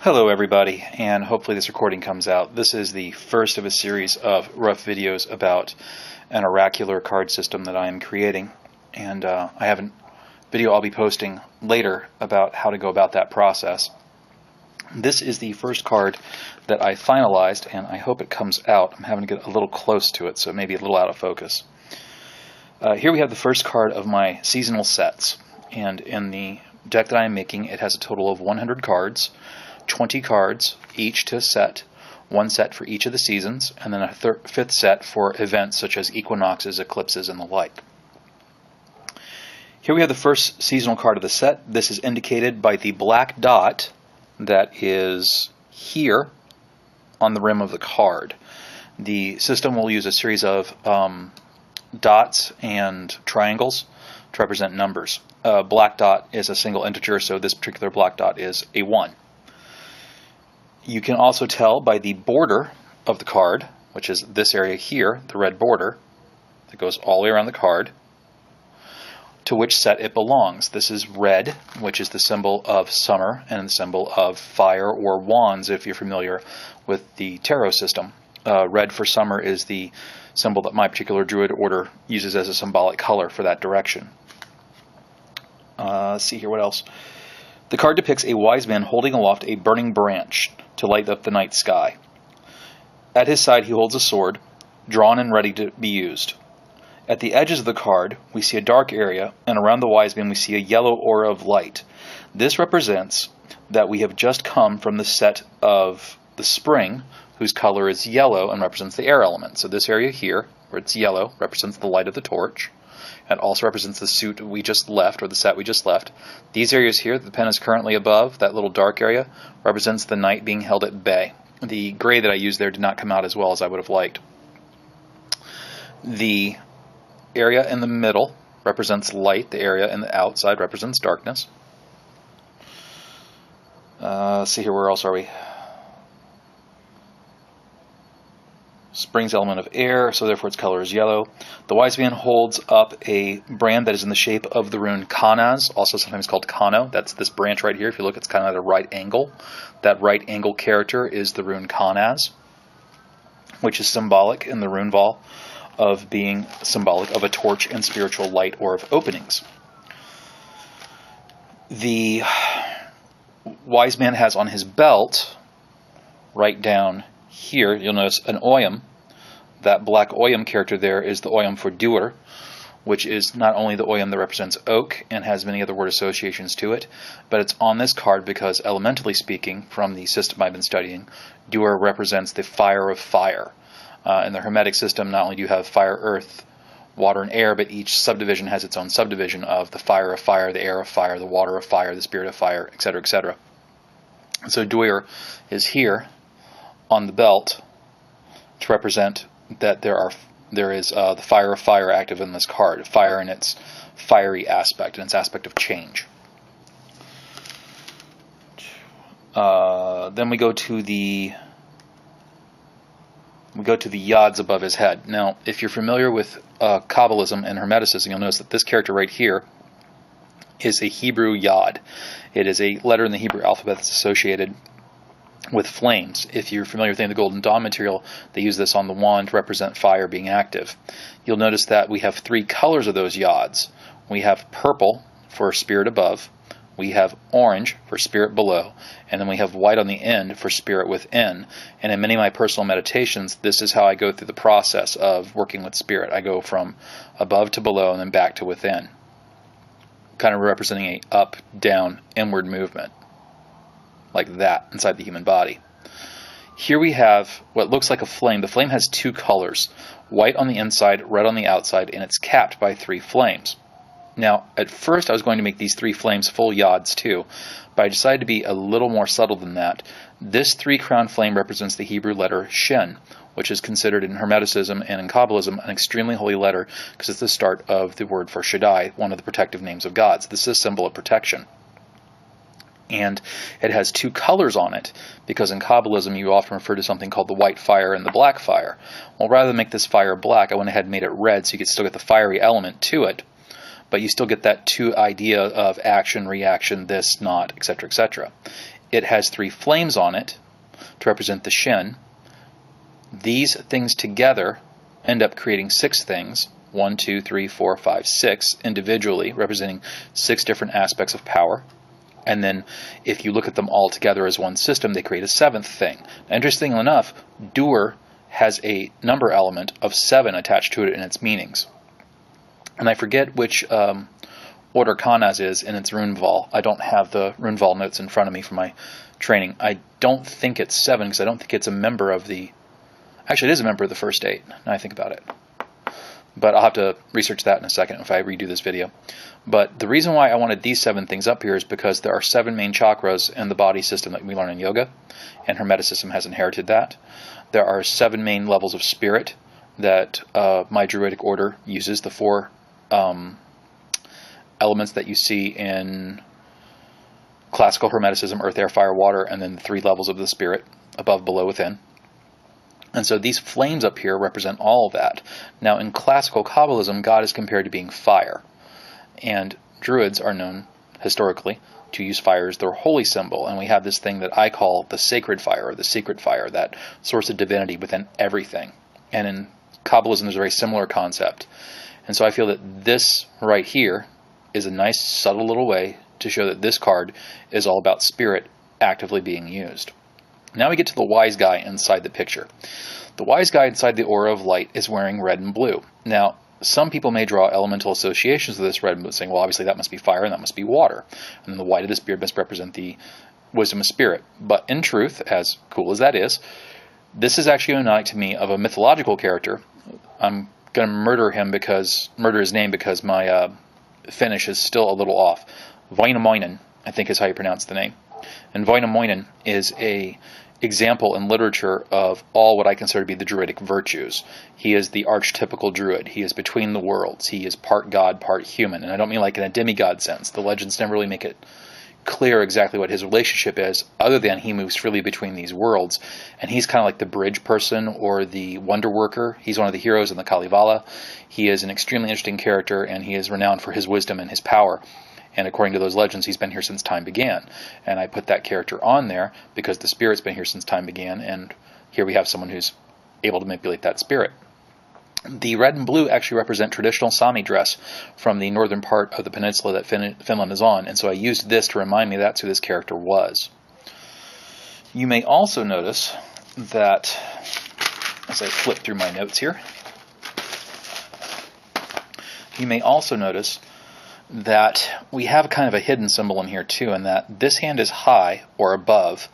Hello everybody, and hopefully this recording comes out. This is the first of a series of rough videos about an oracular card system that I am creating, and I have a video I'll be posting later about how to go about that process. This is the first card that I finalized, and I hope it comes out. I'm having to get a little close to it, so it may be a little out of focus. Here we have the first card of my seasonal sets, and in the deck that I am making, it has a total of 100 cards. 20 cards each to set, one set for each of the seasons, and then a fifth set for events such as equinoxes, eclipses, and the like. Here we have the first seasonal card of the set. This is indicated by the black dot that is here on the rim of the card. The system will use a series of dots and triangles to represent numbers. Black dot is a single integer, so this particular black dot is a 1. You can also tell by the border of the card, which is this area here, the red border that goes all the way around the card, to which set it belongs. This is red, which is the symbol of summer and the symbol of fire or wands, if you're familiar with the tarot system. Red for summer is the symbol that my particular druid order uses as a symbolic color for that direction. Let's see here, what else? The card depicts a wise man holding aloft a burning branch to light up the night sky. At his side he holds a sword, drawn and ready to be used. At the edges of the card we see a dark area, and around the wise man we see a yellow aura of light. This represents that we have just come from the set of the spring, whose color is yellow and represents the air element. So this area here, where it's yellow, represents the light of the torch. It also represents the suit we just left, or the set we just left. These areas here, the pen is currently above, that little dark area, represents the night being held at bay. The gray that I used there did not come out as well as I would have liked. The area in the middle represents light. The area in the outside represents darkness. Let's see here, where else are we? Spring's element of air, so therefore its color is yellow. The wise man holds up a brand that is in the shape of the rune Kanaz, also sometimes called Kano. That's this branch right here. If you look, it's kind of at a right angle. That right angle character is the rune Kanaz, which is symbolic in the rune vault of being symbolic of a torch and spiritual light or of openings. The wise man has on his belt, right down here, you'll notice an oyam. That black oyam character there is the oyam for doer, which is not only the oyam that represents oak and has many other word associations to it, but it's on this card because, elementally speaking, from the system I've been studying, doer represents the fire of fire. In the Hermetic system, not only do you have fire, earth, water, and air, but each subdivision has its own subdivision of the fire of fire, the air of fire, the water of fire, the spirit of fire, etc., etc. So doer is here on the belt to represent that there is the fire of fire active in this card, fire in its fiery aspect, and its aspect of change. Then we go to the yods above his head. Now, if you're familiar with Kabbalism and Hermeticism, you'll notice that this character right here is a Hebrew yod. It is a letter in the Hebrew alphabet that's associated with flames. If you're familiar with the Golden Dawn material, they use this on the wand to represent fire being active. You'll notice that we have 3 colors of those yods. We have purple for spirit above, we have orange for spirit below, and then we have white on the end for spirit within. And in many of my personal meditations, this is how I go through the process of working with spirit. I go from above to below and then back to within, kind of representing a up, down, inward movement, like that inside the human body. Here we have what looks like a flame. The flame has 2 colors, white on the inside, red on the outside, and it's capped by 3 flames. Now, at first I was going to make these 3 flames full yods too, but I decided to be a little more subtle than that. This 3-crown flame represents the Hebrew letter Shin, which is considered in Hermeticism and in Kabbalism an extremely holy letter because it's the start of the word for Shaddai, one of the protective names of gods. This is a symbol of protection. And it has 2 colors on it because in Kabbalism you often refer to something called the white fire and the black fire. Well, rather than make this fire black, I went ahead and made it red so you could still get the fiery element to it, but you still get that 2 idea of action, reaction, this, not, etc., etc. it has 3 flames on it to represent the Shin. These things together end up creating 6 things, 1, 2, 3, 4, 5, 6, individually, representing 6 different aspects of power. And then if you look at them all together as one system, they create a 7th thing. Now, interestingly enough, Dur has a number element of 7 attached to it in its meanings. And I forget which order Kanaz is in its Runval. I don't have the Runval notes in front of me for my training. I don't think it's 7 because I don't think it's a member of the... Actually, it is a member of the first 8, now I think about it. But I'll have to research that in a second if I redo this video. But the reason why I wanted these 7 things up here is because there are 7 main chakras in the body system that we learn in yoga, and Hermeticism has inherited that. There are 7 main levels of spirit that my Druidic order uses, the 4 elements that you see in classical Hermeticism, earth, air, fire, water, and then the 3 levels of the spirit, above, below, within. And so these flames up here represent all of that. Now in classical Kabbalism, God is compared to being fire. And Druids are known, historically, to use fire as their holy symbol. And we have this thing that I call the sacred fire, or the secret fire, that source of divinity within everything. And in Kabbalism, there's a very similar concept. And so I feel that this right here is a nice, subtle little way to show that this card is all about spirit actively being used. Now we get to the wise guy inside the picture. The wise guy inside the aura of light is wearing red and blue. Now, some people may draw elemental associations with this red and blue, saying, well, obviously that must be fire and that must be water. And then the white of this beard must represent the wisdom of spirit. But in truth, as cool as that is, this is actually ironic to me of a mythological character. I'm going to murder his name because my Finnish is still a little off. Vainamoinen, I think is how you pronounce the name. And Vainamoinen is a example in literature of all what I consider to be the Druidic virtues. He is the archetypical Druid. He is between the worlds. He is part god, part human. And I don't mean like in a demigod sense. The legends never really make it clear exactly what his relationship is, other than he moves freely between these worlds. And he's kind of like the bridge person or the wonder worker. He's one of the heroes in the Kalevala. He is an extremely interesting character, and he is renowned for his wisdom and his power. And according to those legends, he's been here since time began. And I put that character on there because the spirit's been here since time began, and here we have someone who's able to manipulate that spirit. The red and blue actually represent traditional Sami dress from the northern part of the peninsula that Finland is on, and so I used this to remind me that's who this character was. You may also notice that, as I flip through my notes here, you may also notice that we have kind of a hidden symbol in here too, in that this hand is high or above,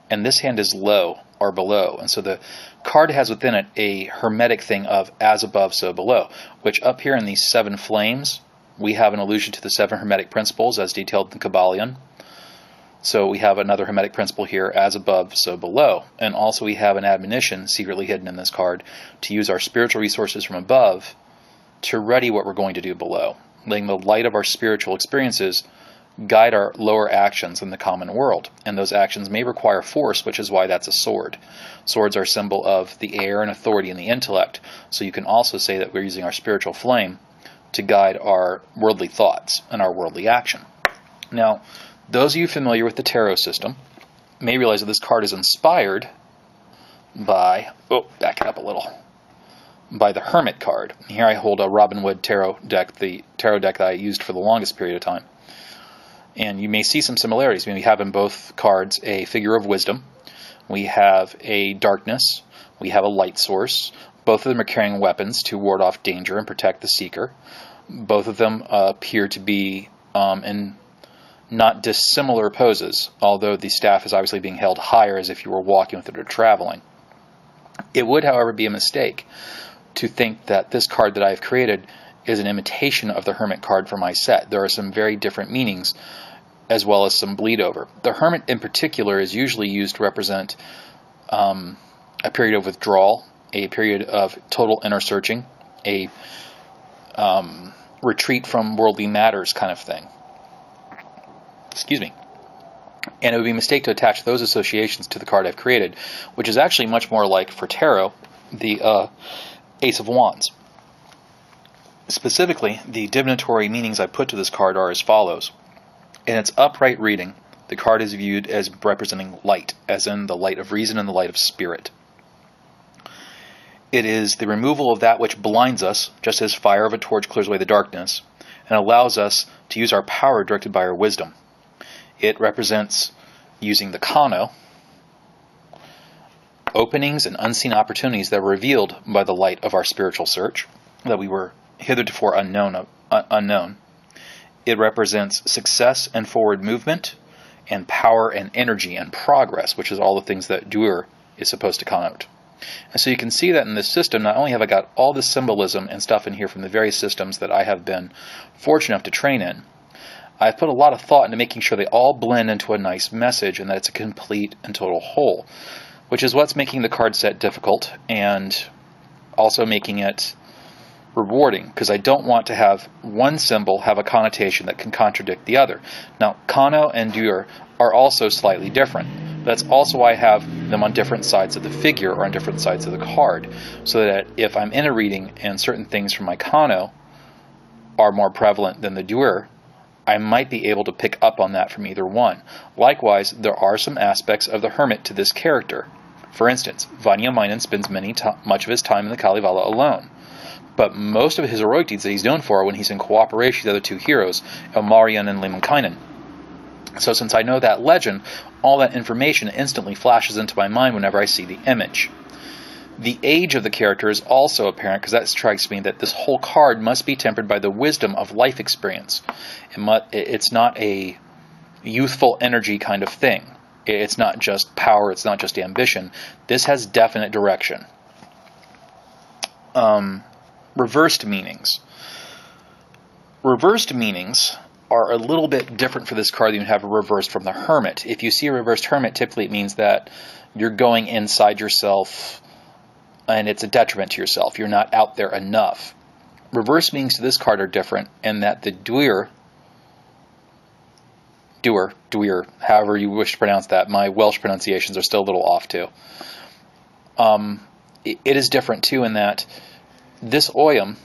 and this hand is low or below. And so the card has within it a hermetic thing of as above, so below, which up here in these 7 flames, we have an allusion to the 7 hermetic principles as detailed in Kabbalion. So we have another hermetic principle here, as above, so below. And also we have an admonition secretly hidden in this card to use our spiritual resources from above to ready what we're going to do below, letting the light of our spiritual experiences guide our lower actions in the common world. And those actions may require force, which is why that's a sword. Swords are a symbol of the air and authority and the intellect. So you can also say that we're using our spiritual flame to guide our worldly thoughts and our worldly action. Now, those of you familiar with the tarot system may realize that this card is inspired by, back it up a little, by the Hermit card. Here I hold a Robin Wood tarot deck, the tarot deck that I used for the longest period of time. And you may see some similarities. We have in both cards a figure of wisdom. We have a darkness. We have a light source. Both of them are carrying weapons to ward off danger and protect the seeker. Both of them appear to be in not dissimilar poses, although the staff is obviously being held higher as if you were walking with it or traveling. It would, however, be a mistake to think that this card that I've created is an imitation of the Hermit card for my set. There are some very different meanings, as well as some bleed over. The Hermit in particular is usually used to represent a period of withdrawal, a period of total inner searching, a retreat from worldly matters kind of thing. Excuse me. And it would be a mistake to attach those associations to the card I've created, which is actually much more like, for tarot, the Ace of Wands. Specifically, the divinatory meanings I put to this card are as follows. In its upright reading, the card is viewed as representing light, as in the light of reason and the light of spirit. It is the removal of that which blinds us, just as fire of a torch clears away the darkness, and allows us to use our power directed by our wisdom. It represents using the Kano, openings and unseen opportunities that were revealed by the light of our spiritual search, that we were heretofore unknown. It represents success and forward movement, and power and energy and progress, which is all the things that Duer is supposed to connote. And so you can see that in this system, not only have I got all this symbolism and stuff in here from the various systems that I have been fortunate enough to train in, I've put a lot of thought into making sure they all blend into a nice message and that it's a complete and total whole, which is what's making the card set difficult and also making it rewarding, because I don't want to have one symbol have a connotation that can contradict the other. Now, Kano and Duer are also slightly different. That's also why I have them on different sides of the figure or on different sides of the card, so that if I'm in a reading and certain things from my Kano are more prevalent than the Duer, I might be able to pick up on that from either one. Likewise, there are some aspects of the Hermit to this character. For instance, Vanyaminainen spends much of his time in the Kalevala alone. But most of his heroic deeds that he's known for are when he's in cooperation with the other two heroes, Ilmarinen and Lemminkainen. So since I know that legend, all that information instantly flashes into my mind whenever I see the image. The age of the character is also apparent, because that strikes me that this whole card must be tempered by the wisdom of life experience. It's not a youthful energy kind of thing. It's not just power, it's not just ambition. This has definite direction. Reversed meanings. Reversed meanings are a little bit different for this card than you have a reversed from the Hermit. If you see a reversed Hermit, typically it means that you're going inside yourself and it's a detriment to yourself. You're not out there enough. Reversed meanings to this card are different in that the Duer, however you wish to pronounce that. My Welsh pronunciations are still a little off too. It is different too in that this Oyam,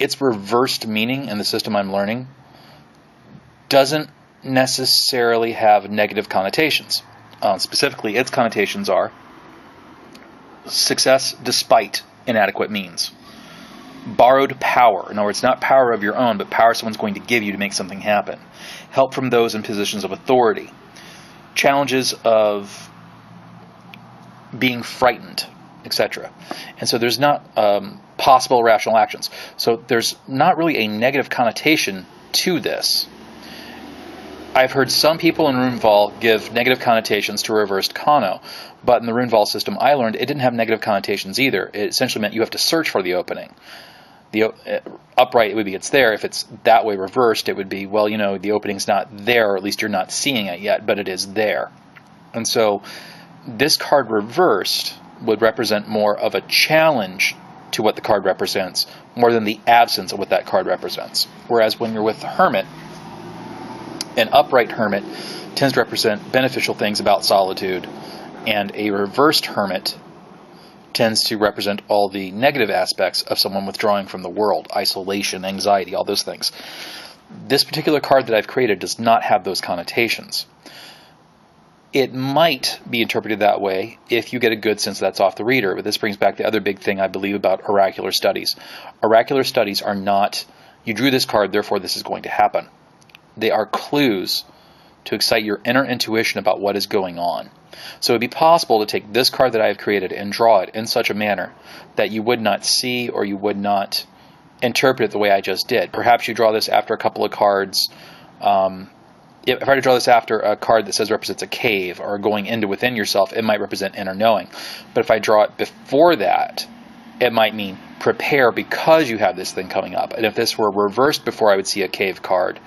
its reversed meaning in the system I'm learning, doesn't necessarily have negative connotations. Specifically, its connotations are success despite inadequate means. Borrowed power. In other words, not power of your own, but power someone's going to give you to make something happen. Help from those in positions of authority. Challenges of being frightened, etc. And so there's not possible rational actions. So there's not really a negative connotation to this. I've heard some people in Runval give negative connotations to reversed Kano, but in the Runval system I learned it didn't have negative connotations either. It essentially meant you have to search for the opening. The upright, it would be it's there. If it's that way reversed, it would be, well, you know, the opening's not there, or at least you're not seeing it yet, but it is there. And so this card reversed would represent more of a challenge to what the card represents, more than the absence of what that card represents. Whereas when you're with the Hermit, an upright Hermit tends to represent beneficial things about solitude, and a reversed Hermit tends to represent all the negative aspects of someone withdrawing from the world, isolation, anxiety, all those things. This particular card that I've created does not have those connotations. It might be interpreted that way if you get a good sense that's off the reader, but this brings back the other big thing I believe about oracular studies. Oracular studies are not, you drew this card, therefore this is going to happen. They are clues to excite your inner intuition about what is going on. So it would be possible to take this card that I have created and draw it in such a manner that you would not see or you would not interpret it the way I just did. Perhaps you draw this after a couple of cards. If I were to draw this after a card that says represents a cave or going into within yourself, it might represent inner knowing. But if I draw it before that, it might mean prepare because you have this thing coming up. And if this were reversed before I would see a cave card,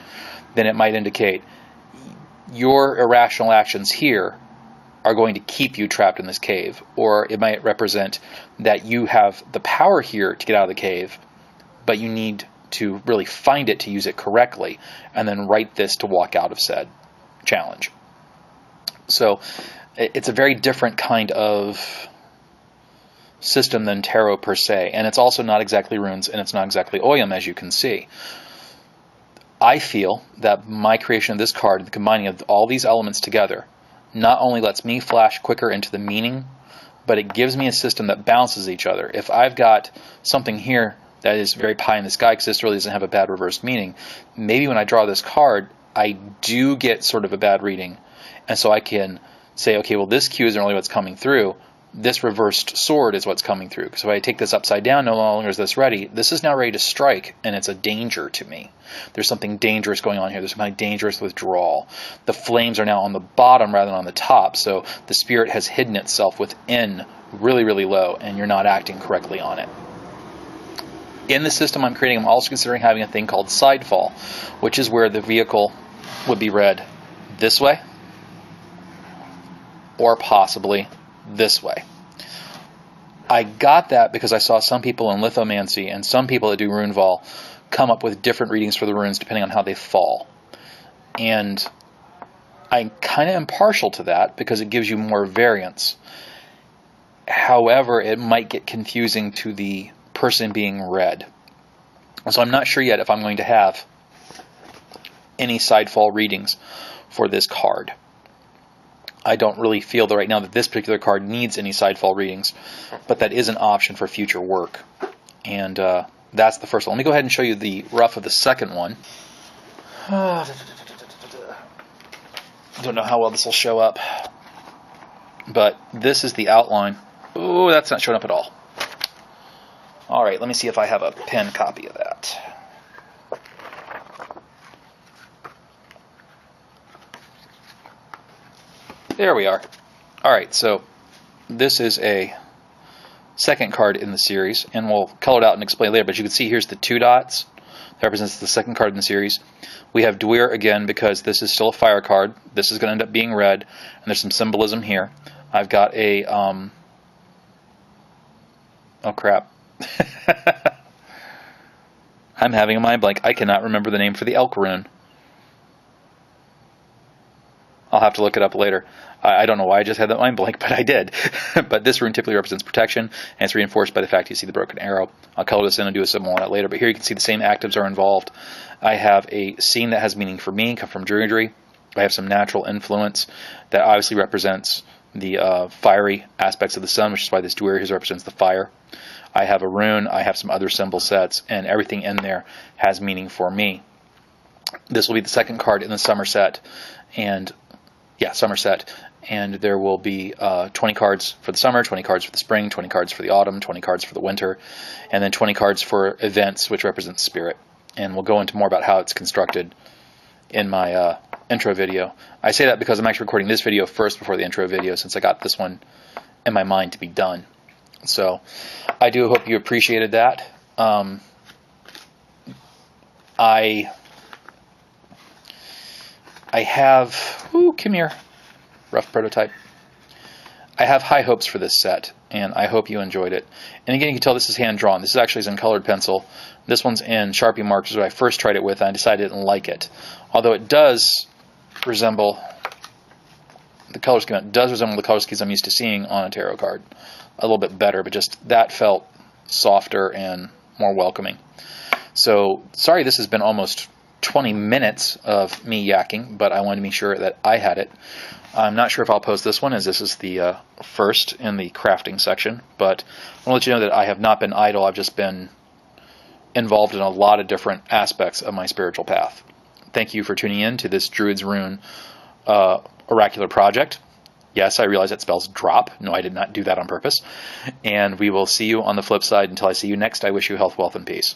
then it might indicate your irrational actions here are going to keep you trapped in this cave. Or it might represent that you have the power here to get out of the cave, but you need to really find it to use it correctly, and then write this to walk out of said challenge. So it's a very different kind of system than tarot per se, and it's also not exactly runes, and it's not exactly Oyam, as you can see. I feel that my creation of this card, the combining of all these elements together, not only lets me flash quicker into the meaning, but it gives me a system that balances each other. If I've got something here that is very pie in the sky because this really doesn't have a bad reversed meaning, maybe when I draw this card, I do get sort of a bad reading. And so I can say, okay, well, this cue isn't really what's coming through. This reversed sword is what's coming through. So if I take this upside down, no longer is this ready. This is now ready to strike, and it's a danger to me. There's something dangerous going on here. There's something dangerous withdrawal. The flames are now on the bottom rather than on the top, so the spirit has hidden itself within really, really low, and you're not acting correctly on it. In the system I'm creating, I'm also considering having a thing called sidefall, which is where the vehicle would be read this way, or possibly this way. I got that because I saw some people in lithomancy and some people that do runevol come up with different readings for the runes depending on how they fall. And I kind of am partial to that because it gives you more variance. However, it might get confusing to the person being read. So I'm not sure yet if I'm going to have any sidefall readings for this card. I don't really feel that right now that this particular card needs any sidefall readings, but that is an option for future work. And that's the first one. Let me go ahead and show you the rough of the second one. Don't know how well this will show up, but this is the outline. Oh, that's not showing up at all. All right, let me see if I have a pen copy of that. There we are. Alright, so this is a second card in the series, and we'll color it out and explain later, but you can see here's the 2 dots. That represents the second card in the series. We have Dwyer again because this is still a fire card. This is going to end up being red, and there's some symbolism here. I've got a, oh crap. I'm having a mind blank. I cannot remember the name for the elk rune. I'll have to look it up later. I don't know why I just had that mind blank, but I did. But this rune typically represents protection, and it's reinforced by the fact you see the broken arrow. I'll color this in and do a symbol on it later, but here you can see the same actives are involved. I have a scene that has meaning for me, come from Druidry. I have some natural influence that obviously represents the fiery aspects of the sun, which is why this Dwyer here represents the fire. I have a rune, I have some other symbol sets, and everything in there has meaning for me. This will be the second card in the summer set, and summer set, and there will be 20 cards for the summer, 20 cards for the spring, 20 cards for the autumn, 20 cards for the winter, and then 20 cards for events, which represents spirit. And we'll go into more about how it's constructed in my intro video. I say that because I'm actually recording this video first before the intro video, since I got this one in my mind to be done. So I do hope you appreciated that. I have, come here, rough prototype. I have high hopes for this set, and I hope you enjoyed it. And again, you can tell this is hand-drawn. This actually is in colored pencil. This one's in Sharpie markers, what I first tried it with, and I decided I didn't like it. Although it does resemble, the color scheme, it does resemble the color schemes I'm used to seeing on a tarot card. A little bit better, but just that felt softer and more welcoming. So, sorry this has been almost 20 minutes of me yakking, but I wanted to make sure that I had it. I'm not sure if I'll post this one, as this is the first in the crafting section, but I want to let you know that I have not been idle. I've just been involved in a lot of different aspects of my spiritual path. Thank you for tuning in to this Druid's Rune oracular project. Yes, I realize that spells drop. No, I did not do that on purpose. And we will see you on the flip side. Until I see you next, I wish you health, wealth, and peace.